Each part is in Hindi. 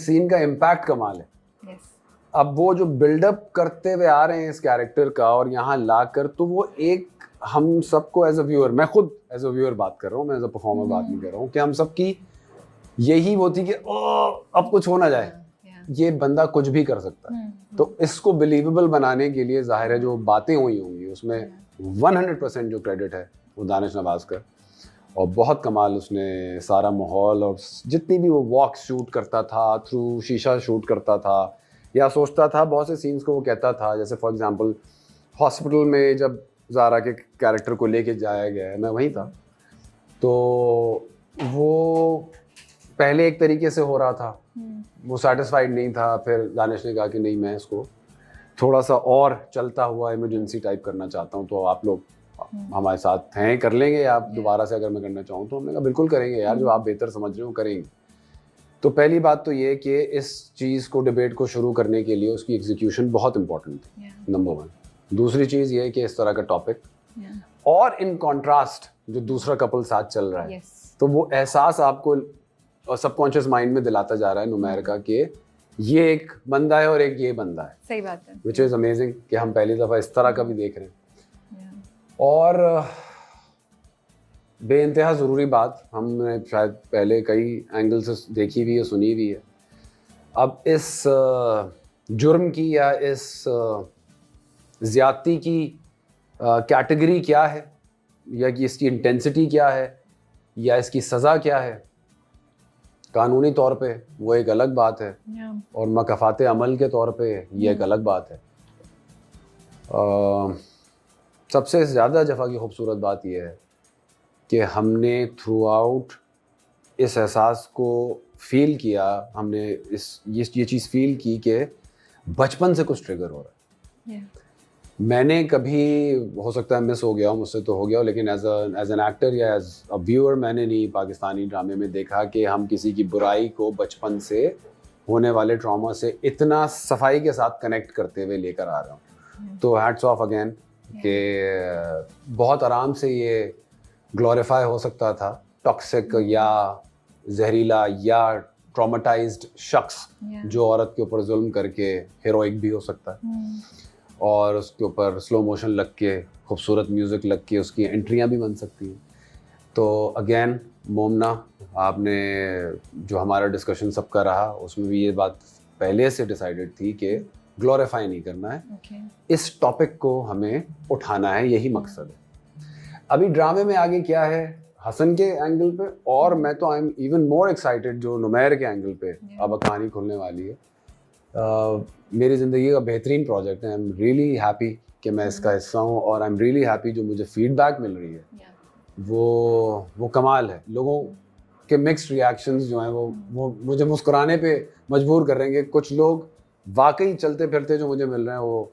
सीन का इम्पैक्ट कमाल है। yes. अब वो जो बिल्डअप करते हुए आ रहे हैं इस कैरेक्टर का और यहाँ लाकर, तो वो एक हम सबको एज अ व्यूअर, मैं खुद एज अ व्यूअर बात कर रहा हूँ, मैं एज अ परफॉर्मर बात नहीं कर रहा हूँ, कि हम सबकी यही वो थी कि अब कुछ हो ना जाए, ये बंदा कुछ भी कर सकता है। तो इसको बिलीवेबल बनाने के लिए जाहिर है जो बातें हुई होंगी उसमें 100% जो क्रेडिट है वो दानिश नवाज का, और बहुत कमाल उसने सारा माहौल और जितनी भी वो वॉक शूट करता था, थ्रू शीशा शूट करता था या सोचता था, बहुत से सीन्स को वो कहता था, जैसे फॉर एग्जांपल हॉस्पिटल में जब ज़ारा के कैरेक्टर को लेके जाया गया है, मैं वहीं था, तो वो पहले एक तरीके से हो रहा था, वो सेटिस्फाइड नहीं था, फिर दानिश ने कहा कि नहीं, मैं इसको थोड़ा सा और चलता हुआ इमरजेंसी टाइप करना चाहता हूँ, तो आप लोग हमारे साथ हैं, कर लेंगे आप दोबारा से अगर मैं करना चाहूँ तो? हमने कहा बिल्कुल करेंगे यार, जो आप बेहतर समझ रहे हो करेंगे। तो पहली बात तो ये कि इस चीज़ को, डिबेट को शुरू करने के लिए उसकी एग्जीक्यूशन बहुत इंपॉर्टेंट थी, नंबर 1। दूसरी चीज़ ये कि इस तरह का टॉपिक, और इन कॉन्ट्रास्ट जो दूसरा कपल साथ चल रहा है, तो वो एहसास आपको और सबकॉन्शियस माइंड में दिलाता जा रहा है नुमैर का कि ये एक बंदा है और एक ये बंदा है। सही बात है। विच इज़ अमेजिंग कि हम पहली दफ़ा इस तरह का भी देख रहे हैं। और बेइंतहा ज़रूरी बात हमने शायद पहले कई एंगल से देखी भी है, सुनी भी है। अब इस जुर्म की या इस ज़्यादती की कैटेगरी क्या है, या कि इसकी इंटेंसिटी क्या है, या इसकी सज़ा क्या है, कानूनी तौर पे वो एक अलग बात है, और मकफ़ात अमल के तौर पे ये एक अलग बात है। सबसे ज़्यादा जफ़ा की खूबसूरत बात यह है कि हमने थ्रू आउट इस एहसास को फ़ील किया, हमने ये चीज़ फ़ील की कि बचपन से कुछ ट्रिगर हो रहा है। मैंने कभी, हो सकता है मिस हो गया हो, मुझसे तो हो गया हो, लेकिन एज एन एक्टर या एज अ व्यूअर मैंने नहीं पाकिस्तानी ड्रामे में देखा कि हम किसी की बुराई को बचपन से होने वाले ट्रॉमा से इतना सफाई के साथ कनेक्ट करते हुए लेकर आ रहा हूँ। तो हैट्स ऑफ अगेन कि बहुत आराम से ये ग्लोरीफाई हो सकता था, टॉक्सिक या जहरीला या ट्रॉमेटाइज्ड शख्स जो औरत के ऊपर जुल्म करके हीरोइक भी हो सकता है, और उसके ऊपर स्लो मोशन लग के, खूबसूरत म्यूज़िक लग के उसकी एंट्रियाँ भी बन सकती हैं। तो अगेन मोमना, आपने जो हमारा डिस्कशन सबका रहा उसमें भी ये बात पहले से डिसाइडेड थी कि ग्लोरीफाई नहीं करना है, इस टॉपिक को हमें उठाना है, यही मकसद है। अभी ड्रामे में आगे क्या है हसन के एंगल पे, और मैं तो I am even more excited जो नुमैर के एंगल पे अब कहानी खुलने वाली है। मेरी ज़िंदगी का बेहतरीन प्रोजेक्ट है। आई एम रियली हैप्पी कि मैं इसका हिस्सा हूँ, और आई एम रियली हैप्पी जो मुझे फीडबैक मिल रही है वो कमाल है। लोगों के मिक्स्ड रिएक्शंस जो हैं वो मुझे मुस्कुराने पे मजबूर कर रहे हैं। कुछ लोग वाकई चलते फिरते जो मुझे मिल रहे हैं वो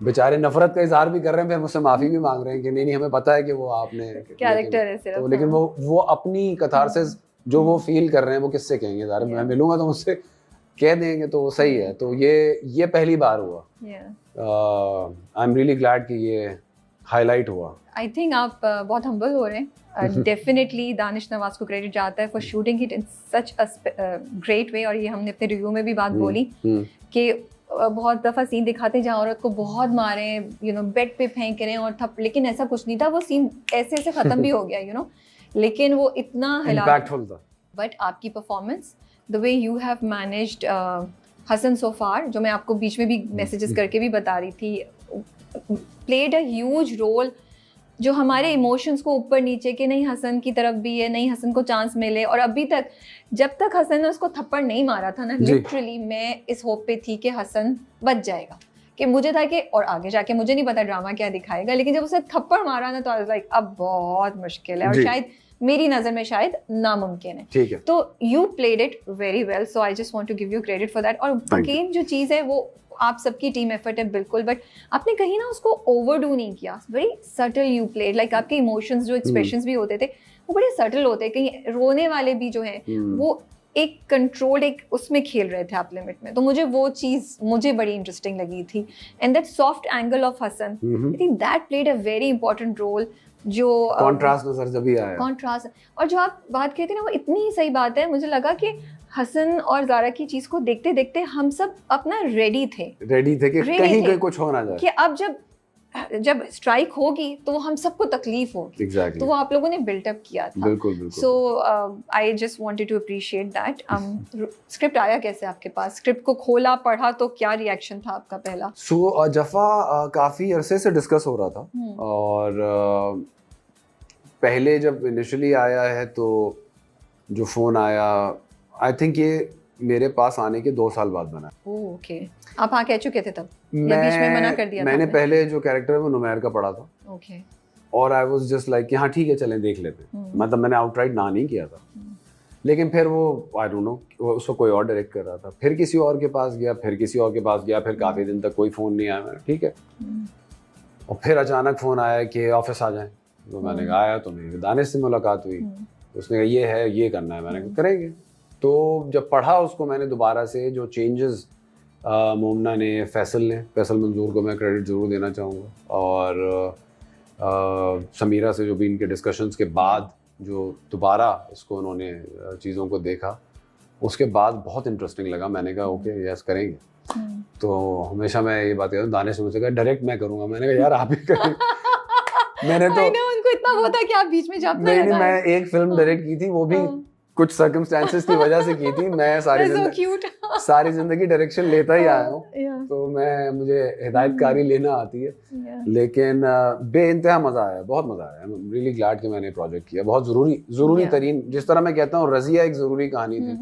बेचारे नफरत का इजहार भी कर रहे हैं, फिर मुझसे माफ़ी भी मांग रहे हैं कि नहीं हमें पता है कि वो आपने कैरेक्टर है सिर्फ, तो लेकिन वो अपनी कथारसिस जो वो फील कर रहे हैं वो किससे कहेंगे? ज़ाहिर मैं मिलूंगा तो मुझसे कह देंगे, तो वो सही है। तो ये पहली बार हुआ। आई एम रियली ग्लैड कि ये हाईलाइट हुआ। आई थिंक आप बहुत हम्बल हो रहे हैं। डेफिनेटली दानिश नवाज को क्रेडिट जाता है for shooting it in such a great way, और ये हमने अपने रिव्यू में भी बात बोली कि बहुत दफ़ा सीन दिखाते हैं जहाँ औरत को बहुत मारे, बेड पे फेंक रहे हैं और लेकिन ऐसा कुछ नहीं था। वो सीन ऐसे ऐसे ख़त्म भी हो गया, लेकिन वो इतना इम्पैक्टफुल था। बट आपकी performance, the way you have managed Hasan so far, जो मैं आपको बीच में भी मैसेजेस करके भी बता रही थी, प्लेड अ ह्यूज रोल, जो हमारे इमोशंस को ऊपर नीचे के नहीं हसन की तरफ भी है, नहीं हसन को चांस मिले। और अभी तक जब तक हसन ने उसको थप्पड़ नहीं मारा था ना, लिटरली मैं इस होप पे थी कि हसन बच जाएगा, कि मुझे था कि और आगे जाके मुझे नहीं पता ड्रामा क्या दिखाएगा, लेकिन जब उसे थप्पड़ मारा ना तो आई वाज लाइक अब बहुत मुश्किल है, और शायद मेरी नज़र में शायद नामुमकिन है। ठीक है। तो you played it very well, so I just want to give you credit for that. और अगेन जो चीज़ है वो आप सबकी टीम एफर्ट है बिल्कुल, बट आपने कहीं ना उसको ओवरडू नहीं किया। Very subtle you played, like आपके इमोशंस जो एक्सप्रेशंस भी होते थे वो बड़े सटल होते हैं, कहीं रोने वाले भी जो हैं वो एक कंट्रोल, एक उसमें खेल रहे थे आप लिमिट में। तो मुझे वो चीज़ मुझे बड़ी इंटरेस्टिंग लगी थी। And that soft angle of Hasan, I think that played a very important role जो कॉन्ट्रास्ट नजर जब भी आया। कॉन्ट्रास्ट, और जो आप बात कहते हैं ना वो इतनी सही बात है। मुझे लगा कि हसन और ज़ारा की चीज़ को देखते देखते हम सब अपना रेडी थे कि कहीं कुछ हो ना जाए, कि अब जब स्ट्राइक होगी तो हम सबको तकलीफ होगी। Exactly. तो वो आप लोगों ने बिल्टअप किया था। बिल्कुल बिल्कुल। So I just wanted to appreciate that. Script आया कैसे आपके पास? स्क्रिप्ट को खोला, पढ़ा तो क्या रिएक्शन था आपका पहला? सो जफ़ा काफ़ी अरसे से डिस्कस हो रहा था, और पहले जब इनिशियली आया है तो जो फ़ोन आया, आई थिंक ये मेरे पास आने के 2 साल बाद बना। ओके, आप हाँ कह चुके थे तब या बीच में मना कर दिया था? मैंने पहले जो कैरेक्टर है वो नुमैर का पढ़ा था। ओके। और आई वाज जस्ट लाइक कि हाँ ठीक है चलें देख लेते हैं। मतलब मैंने आउटराइट ना नहीं किया था, लेकिन फिर वो आई डोंट नो उसको कोई और डायरेक्ट कर रहा था, फिर किसी और के पास गया, फिर किसी और के पास गया, फिर काफ़ी दिन तक कोई फ़ोन नहीं आया। मैंने ठीक है, और फिर अचानक फ़ोन आया कि ऑफिस आ जाएं। तो मैंने कहा आया, तो मेरी दानिश से मुलाकात हुई, उसने कहा ये है, ये करना है। मैंने कहा करेंगे। तो जब पढ़ा उसको मैंने दोबारा से, जो चेंजेस मोमना ने, फैसल मंजूर को मैं क्रेडिट ज़रूर देना चाहूँगा, और समीरा से जो भी इनके डिस्कशंस के बाद जो दोबारा इसको उन्होंने चीज़ों को देखा, उसके बाद बहुत इंटरेस्टिंग लगा। मैंने कहा ओके यस करेंगे। तो हमेशा मैं ये बात कहता हूँ, दानिश ने मुझसे कहा डायरेक्ट मैं करूँगा। मैंने कहा यार आप ही करेंगे। मैंने तो उनको इतना वो था कि आप बीच में जाते हैं। नहीं, मैं एक फिल्म डायरेक्ट की थी, वो भी कुछ सर्कमस्टेंसेस की वजह से की थी। मैं सारी जिंदगी डायरेक्शन लेता ही आया हूँ, तो मुझे हिदायतकारी लेना आती है। लेकिन बेइंतहा मज़ा आया, बहुत मज़ा आया। आई एम रियली ग्लैड कि मैंने प्रोजेक्ट किया। बहुत ज़रूरी तरीन, जिस तरह मैं कहता हूँ रज़िया एक ज़रूरी कहानी थी,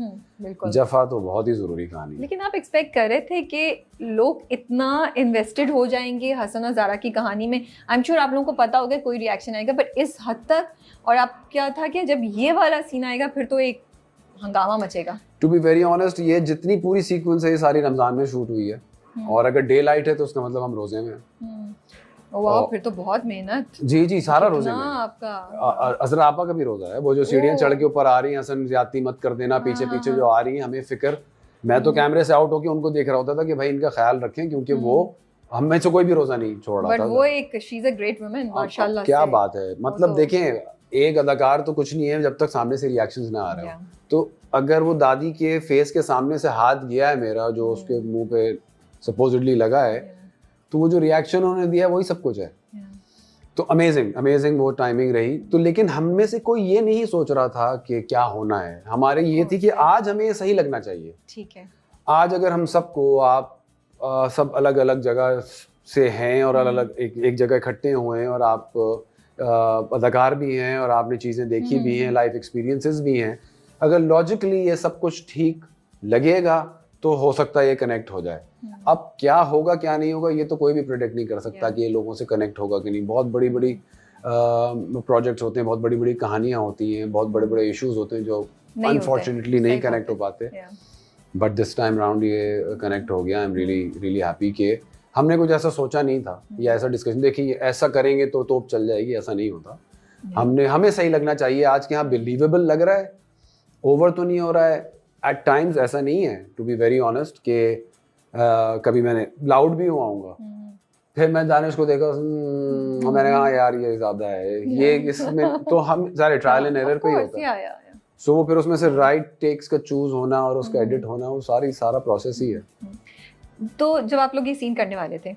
जफ़ा तो बहुत ही ज़रूरी कहानी। लेकिन आप एक्सपेक्ट कर रहे थे कि लोग इतना इन्वेस्टेड हो जाएंगे हसन और ज़ारा की कहानी में? आई एम श्योर आप लोगों को पता होगा कोई रिएक्शन आएगा, बट इस हद तक? और आप क्या था कि जब ये वाला सीन आएगा फिर तो एक हंगामा मचेगा। टू बी वेरी ऑनेस्ट, ये जितनी पूरी सीक्वेंस है ये सारी रमजान में शूट हुई है, और अगर डे लाइट है तो उसका मतलब हम रोजे में हैं। वाह, फिर तो बहुत मेहनत। जी सारा रोजे में। आपका अजरा आपा का भी रोजा है। वो जो सीढ़ियां चढ़ के ऊपर आ रही हैं, हसन ज्यादती मत कर देना, पीछे पीछे जो आ रही हैं, हमें फिक्र। मैं तो कैमरे से आउट होके उनको देख रहा होता था कि भाई इनका ख्याल रखें, क्योंकि वो हम में से कोई भी रोजा नहीं छोड़ रहा था। वो एक she is a great woman, माशाल्लाह। क्या बात है। मतलब देखें, एक अदाकार तो कुछ नहीं है जब तक सामने से रिएक्शंस ना आ रहे हो। तो अगर वो दादी के फेस के सामने से हाथ गया है मेरा, जो उसके मुंह पे सपोजिटली लगा है, तो वो जो रिएक्शन उन्होंने दिया वही सब कुछ है। तो अमेजिंग वो टाइमिंग रही। तो लेकिन हम में से कोई ये नहीं सोच रहा था कि क्या होना है। हमारे ये थी कि आज हमें ये सही लगना चाहिए। ठीक है, आज अगर हम सबको, आप सब अलग अलग जगह से हैं और अलग एक जगह इकट्ठे हुए हैं, और आप अदाकार भी हैं और आपने चीज़ें देखी भी हैं, लाइफ एक्सपीरियंसेस भी हैं, अगर लॉजिकली ये सब कुछ ठीक लगेगा तो हो सकता है ये कनेक्ट हो जाए। अब क्या होगा क्या नहीं होगा ये तो कोई भी प्रेडिक्ट नहीं कर सकता कि ये लोगों से कनेक्ट होगा कि नहीं। बहुत बड़ी बड़ी प्रोजेक्ट्स होते हैं, बहुत बड़ी बड़ी कहानियाँ होती हैं, बहुत बड़े बड़े इश्यूज होते हैं जो अनफॉर्चुनेटली नहीं कनेक्ट हो पाते। बट दिस टाइम राउंड ये कनेक्ट हो गया। आई एम रियली हैप्पी कि हमने कुछ ऐसा सोचा नहीं था या ऐसा डिस्कशन, देखिए ऐसा करेंगे तो तोप चल जाएगी, ऐसा नहीं होता। हमें सही लगना चाहिए। आज के यहाँ बिलीवेबल लग रहा है, ओवर तो नहीं हो रहा है एट टाइम्स। ऐसा नहीं है, टू बी वेरी ऑनेस्ट, कि कभी मैंने लाउड भी हुआ हूँगा, फिर मैं दानिश को देखा, मैंने कहा यार ये ज़्यादा है, ये इसमें तो हम सारे ट्रायल एंड एरर पे ही होता है। सो वो फिर उसमें से राइट टेक्स का चूज होना और उसका एडिट होना, वो सारा प्रोसेस ही है। तो जब आप लोग ये सीन करने वाले थे,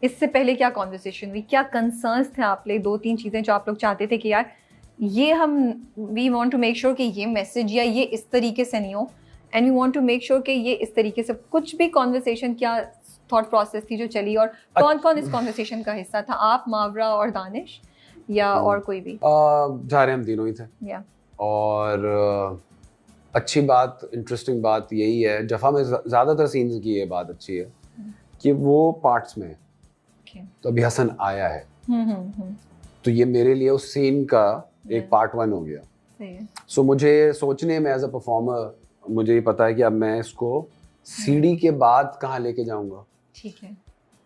इससे पहले क्या कॉन्वर्सेशन हुई, क्या कंसर्न्स थे आप लोग? 2-3 चीज़ें जो आप लोग चाहते थे कि यार ये हम we want to make sure कि ये मैसेज या ये इस तरीके से नहीं हो, and we want to make sure कि ये इस तरीके से, कुछ भी कॉन्वर्सेशन, क्या थॉट प्रोसेस थी जो चली, और कौन इस कॉन्वर्सेशन का हिस्सा था? आप, मावरा और दानिश, या और कोई भी? जारे हम तीनों ही थे। और अच्छी बात, इंटरेस्टिंग बात यही है, जफ़ा में ज़्यादातर सीन्स की ये बात अच्छी है कि वो पार्ट्स में तो अभी हसन आया है, तो ये मेरे लिए उस सीन का एक पार्ट 1 हो गया। सो मुझे सोचने में एज अ परफॉर्मर मुझे ये पता है कि अब मैं इसको सीडी के बाद कहाँ लेके जाऊंगा। ठीक है।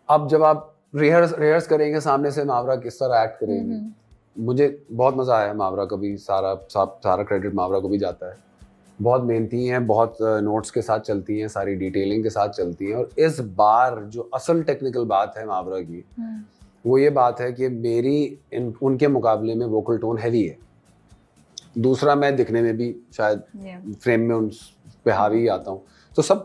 अब जब आप रिहर्स करेंगे सामने से, मावरा किस तरह एक्ट करेंगे, मुझे बहुत मज़ा आया। मावरा का भी सारा क्रेडिट मावरा को भी जाता है। बहुत मेहनती हैं, बहुत नोट्स के साथ चलती हैं, सारी डिटेलिंग के साथ चलती हैं। और इस बार जो असल टेक्निकल बात है मावरा की, वो ये बात है कि मेरी उनके मुकाबले में वोकल टोन हैवी है। दूसरा, मैं दिखने में भी शायद Yeah. फ्रेम में उन पे हावी आता हूँ, तो सब